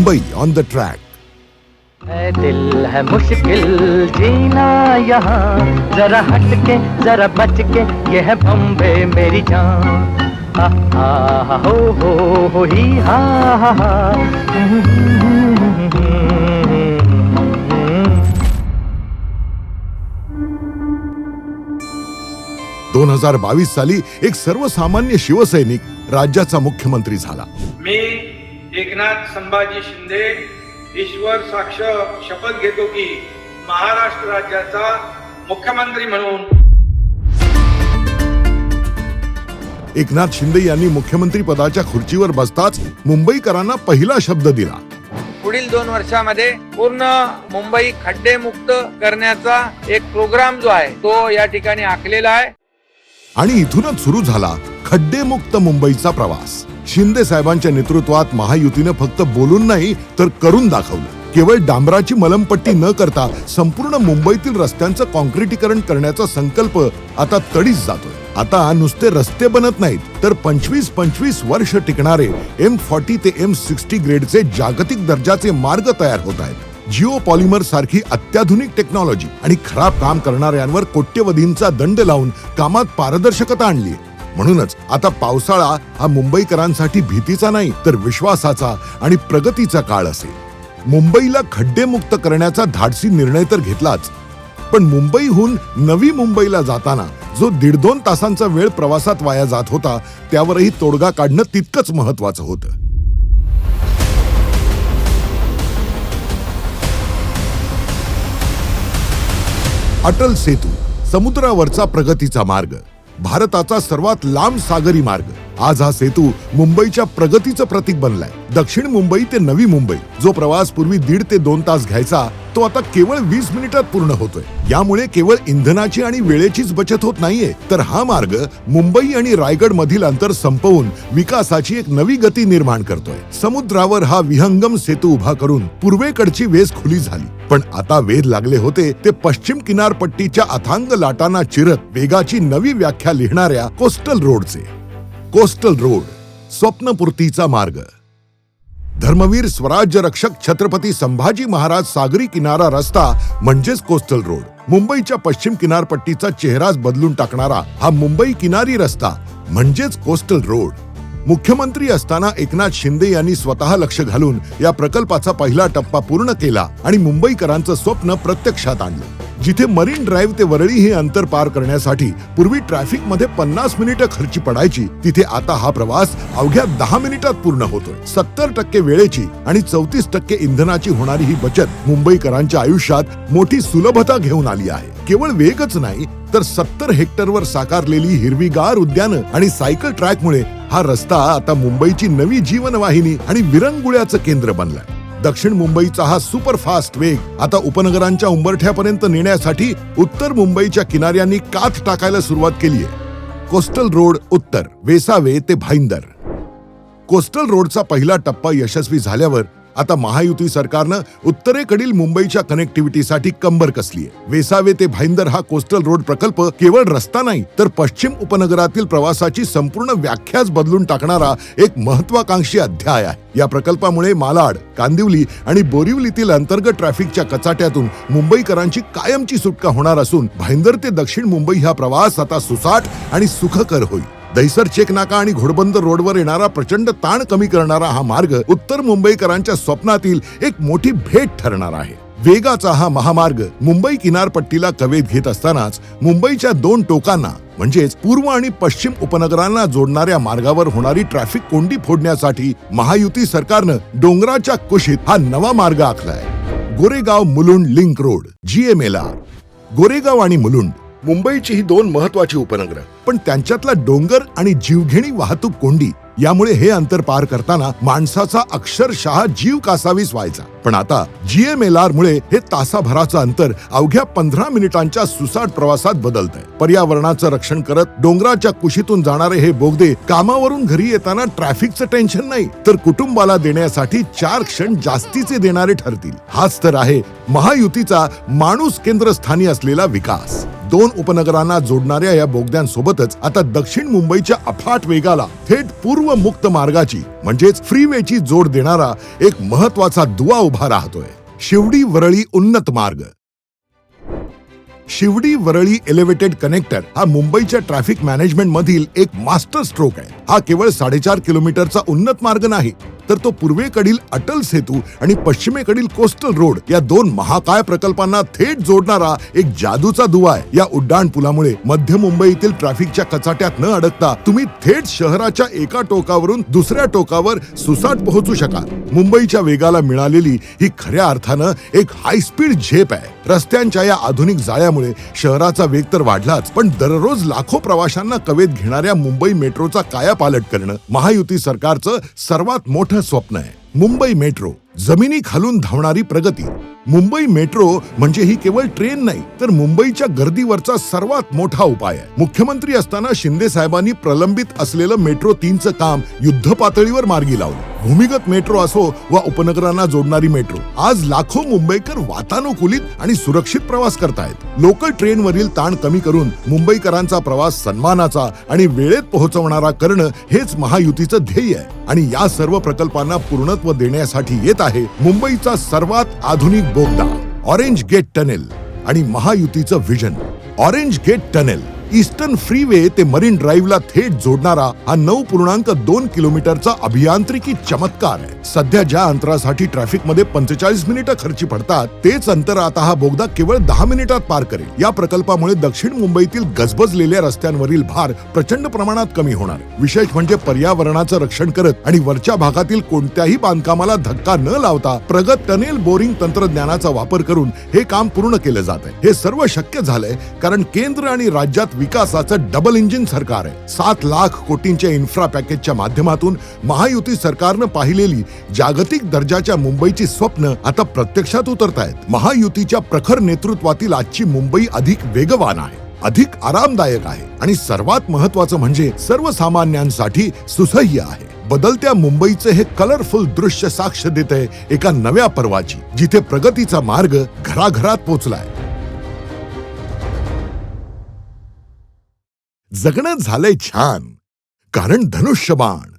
Mumbai on the track. है दिल है मुश्किल जीना यहाँ, जरा हटके जरा बचके, ये है बम्बे मेरी जान। हा हा हो ही हा हा। 2022 साली एक सर्वसामान्य शिवसैनिक राज्याचा मुख्यमंत्री झाला। मी एकनाथ संभाजी शिंदे ईश्वर साक्ष शपथ घेतो की महाराष्ट्र राज्याचा मुख्यमंत्री म्हणून। एकनाथ शिंदे यांनी मुख्यमंत्री पदाच्या खुर्चीवर बसताच मुंबईकरांना पहिला शब्द दिला। पुढील 2 वर्षामध्ये पूर्ण मुंबई खड्डेमुक्त करण्याचा एक प्रोग्राम जो आहे तो या ठिकाणी आखलेला आहे आणि इथूनच सुरू झाला खड्डेमुक्त मुंबईचा प्रवास। शिंदे साहेबांच्या नेतृत्वात महायुतीने फक्त बोलून नाही तर करून दाखवलं। केवळ डांबराची मलमपट्टी न करता संपूर्ण मुंबईतील रस्त्यांचं कॉन्क्रिटीकरण करण्याचा संकल्प आता तडीस जातोय। आता नुसते रस्ते बनत नाहीत तर 25-25 वर्ष टिकणारे M40 ते M60 ग्रेडचे जागतिक दर्जाचे मार्ग तयार होत आहेत। जिओ पॉलिमर सारखी अत्याधुनिक टेक्नॉलॉजी आणि खराब काम करणाऱ्यांवर कोट्यवधींचा दंड लावून कामात पारदर्शकता आणली। म्हणूनच आता पावसाळा हा मुंबईकरांसाठी भीतीचा नाही तर विश्वासाचा आणि प्रगतीचा काळ असेल। मुंबईला खड्डेमुक्त करण्याचा धाडसी निर्णय तर घेतलाच, पण मुंबईहून नवी मुंबईला जाताना जो 1.5-2 तासांचा वेळ प्रवासात वाया जात होता त्यावरही तोडगा काढणं तितकंच महत्वाचं होतं। अटल सेतू, समुद्रावरचा प्रगतीचा मार्ग, भारताचा सर्वात लांब सागरी मार्ग। आज हा सेतू मुंबईच्या प्रगतीचं प्रतीक बनलाय। दक्षिण मुंबई ते नवी मुंबई जो प्रवास पूर्वी 1.5 ते 2 तास घ्यायचा तो आता केवळ 20 मिनिटात पूर्ण होतोय। यामुळे केवळ इंधनाची आणि वेळेचीच बचत होत नाहीये तर हा मार्ग मुंबई आणि रायगड मधील अंतर संपवून विकासाची एक नवी गती निर्माण करतोय। समुद्रावर हा विहंगम सेतू उभा करून पूर्वेकडची वेस खुली झाली, पण आता वेध लागले होते ते पश्चिम किनारपट्टीच्या अथांग लाटांना चिरत वेगाची नवी व्याख्या लिहिणाऱ्या कोस्टल रोडचे। कोस्टल रोड, स्वप्नपूर्तीचा मार्ग। धर्मवीर स्वराज्य रक्षक छत्रपती संभाजी महाराज सागरी किनारा रस्ता म्हणजेच कोस्टल रोड। मुंबईच्या पश्चिम किनारपट्टीचा चेहराच बदलून टाकणारा हा मुंबई किनारी रस्ता म्हणजेच कोस्टल रोड। मुख्यमंत्री असताना एकनाथ शिंदे यांनी स्वतः लक्ष घालून या प्रकल्पाचा पहिला टप्पा पूर्ण केला आणि मुंबईकरांचं स्वप्न प्रत्यक्षात आणलं। जिथे मरीन ड्राईव्ह ते वरळी हे अंतर पार करण्यासाठी पूर्वी ट्रॅफिक मध्ये 50 मिनिटं खर्ची पडायची, तिथे आता हा प्रवास अवघ्या 10 मिनिटात पूर्ण होतोय। 70% वेळेची आणि 34% इंधनाची होणारी ही बचत मुंबईकरांच्या आयुष्यात मोठी सुलभता घेऊन आली आहे। केवळ वेगच नाही तर 70 हेक्टरवर साकारलेली हिरवीगार उद्यानं आणि सायकल ट्रॅकमुळे हा रस्ता आता मुंबईची नवी जीवनवाहिनी आणि विरंगुळ्याचं केंद्र बनलाय। दक्षिण मुंबईचा हा सुपरफास्ट वेग आता उपनगरांच्या उंबरठ्यापर्यंत नेण्यासाठी उत्तर मुंबईच्या किनाऱ्यांनी कात टाकायला सुरुवात केली आहे। कोस्टल रोड उत्तर, वेसावे ते भाईंदर। कोस्टल रोडचा पहिला टप्पा यशस्वी झाल्यावर आता महायुती सरकारनं उत्तरेकडील मुंबईच्या कनेक्टिव्हिटीसाठी कंबर कसली आहे। वेसावे ते भाईंदर हा कोस्टल रोड प्रकल्प केवळ रस्ता नाही तर पश्चिम उपनगरातील प्रवासाची संपूर्ण व्याख्याच बदलून टाकणारा एक महत्वाकांक्षी अध्याय आहे। या प्रकल्पामुळे मालाड, कांदिवली आणि बोरिवलीतील अंतर्गत ट्रॅफिकच्या कचाट्यातून मुंबईकरांची कायमची सुटका होणार असून भाईंदर ते दक्षिण मुंबई हा प्रवास आता सुसाट आणि सुखकर होईल। दहिसर चेक नाका आणि घोडबंदर रोडवर येणारा प्रचंड ताण कमी करणारा हा मार्ग उत्तर मुंबईकरांच्या स्वप्नातील एक मोठी भेट ठरणार आहे। वेगाचा हा महामार्ग मुंबई किनारपट्टीला कवेत घेत असतानाच मुंबईच्या 2 टोकांना म्हणजेच पूर्व आणि पश्चिम उपनगरांना जोडणाऱ्या मार्गावर होणारी ट्रॅफिक कोंडी फोडण्यासाठी महायुती सरकारनं डोंगराच्या कुशीत हा नवा मार्ग आखलाय। Goregaon Mulund link road GMLR। Goregaon आणि मुलुंड मुंबईची ही 2 महत्वाची उपनगरं, पण त्यांच्यातला डोंगर आणि जीवघेणी वाहतूक कोंडी यामुळे हे अंतर पार करताना माणसाचा अक्षरशः जीव कासावीस व्हायचा। पण आता GMLR मुळे हे तासाभराचं अंतर अवघ्या 15 मिनिटांच्या सुसाट प्रवासात बदलतंय। पर्यावरणाचं रक्षण करत डोंगराच्या कुशीतून जाणारे हे बोगदे कामावरून घरी येताना ट्रॅफिकचं टेन्शन नाही तर कुटुंबाला देण्यासाठी 4 क्षण जास्तीचे देणारे ठरतील। हाच तर आहे महायुतीचा माणूस केंद्रस्थानी असलेला विकास। दोन उपनगरांना जोडणाऱ्या या बोगद्यांसोबतच आता दक्षिण मुंबईच्या अफाट वेगाला थेट पूर्व मुक्त मार्गाची म्हणजेच फ्रीवेची जोड देणारा एक महत्वाचा दुवा उभा राहतोय. शिवडी वरळी उन्नत मार्ग. शिवडी वरळी एलिव्हेटेड कनेक्टर हा मुंबईच्या ट्रॅफिक मॅनेजमेंट मधील एक मास्टर स्ट्रोक आहे. हा केवळ 4.5 किलोमीटरचा उन्नत मार्ग नाही, तर तो पूर्वेकडील अटल सेतू आणि पश्चिमेकडील कोस्टल रोड या दोन महाकाय प्रकल्पांना थेट जोडणारा एक जादूचा दुवा आहे. या उड्डाण पुलामुळे मध्य मुंबईतील ट्रॅफिकच्या कचाट्यात न अडकता तुम्ही थेट शहराच्या एका टोकावरून दुसऱ्या टोकावर सुसाट पोहोचू शकाल. मुंबईच्या वेगाला मिळालेली ही खऱ्या अर्थानं एक हाय स्पीड झेप आहे. रस्त्यांच्या या आधुनिक जाळ्यामुळे शहराचा वेग तर वाढलाच, पण दररोज लाखो प्रवाशांना कवेत घेणाऱ्या मुंबई मेट्रोचा कायापालट करणं महायुती सरकारचं सर्वात मोठं स्वप्न आहे. मुंबई मेट्रो, जमिनी खालून धावणारी प्रगती. मुंबई मेट्रो म्हणजे ही केवळ ट्रेन नाही, तर मुंबईच्या गर्दीवरचा सर्वात मोठा उपाय आहे. मुख्यमंत्री असताना शिंदे साहेबांनी प्रलंबित असलेलं मेट्रो 3चं काम युद्ध पातळीवर मार्गी लावलं. भूमिगत मेट्रो असो वा उपनगरांना जोडणारी मेट्रो, आज लाखो मुंबईकर वातानुकूलित आणि सुरक्षित प्रवास करतायत. लोकल ट्रेनवरील ताण कमी करून मुंबईकरांचा प्रवास सन्मानाचा आणि वेळेत पोहोचवणारा करणं हेच महायुतीचं ध्येय आहे. आणि या सर्व प्रकल्पांना पूर्णत्व देण्यासाठी येत आहे मुंबईचा सर्वात आधुनिक बोगदा ऑरेंज गेट टनेल आणि महायुतीचं vision. Orange gate tunnel eastern freeway ते मरीन ड्राईव्हला थेट जोडणारा हा 9.2 किलोमीटरचा अभियांत्रिकी चमत्कार आहे. सध्या ज्या अंतरासाठी ट्रॅफिक मध्ये 45 मिनिटं खर्ची पडतात, तेच अंतर आता हा बोगदा केवळ 10 मिनिटात पार करेल. या प्रकल्पामुळे दक्षिण मुंबईतील गजबजलेल्या रस्त्यांवरील भार प्रचंड प्रमाणात कमी होणार. विशेष म्हणजे पर्यावरणाचं रक्षण करत आणि वरच्या भागातील कोणत्याही बांधकामाला धक्का न लावता प्रगत टनेल बोरिंग तंत्रज्ञानाचा वापर करून हे काम पूर्ण केलं जात आहे. हे सर्व शक्य झालंय कारण केंद्र आणि राज्यात विकासाचं डबल इंजिन सरकार आहे. 7 लाख कोटींच्या इन्फ्रा पॅकेजच्या माध्यमातून महायुती सरकारनं पाहिलेली जागतिक दर्जाच्या मुंबईची स्वप्न आता प्रत्यक्षात उतरतायत. महायुतीच्या प्रखर नेतृत्वातील आजची मुंबई अधिक वेगवान आहे, अधिक आरामदायक आहे आणि सर्वात महत्वाचं म्हणजे सर्वसामान्यांसाठी सुसह्य आहे. बदलत्या मुंबईचे हे कलरफुल दृश्य साक्ष देते एका नव्या पर्वाची, जिथे प्रगतीचा मार्ग घराघरात पोहोचलाय. जगणं झालंय छान, कारण धनुष्यबाण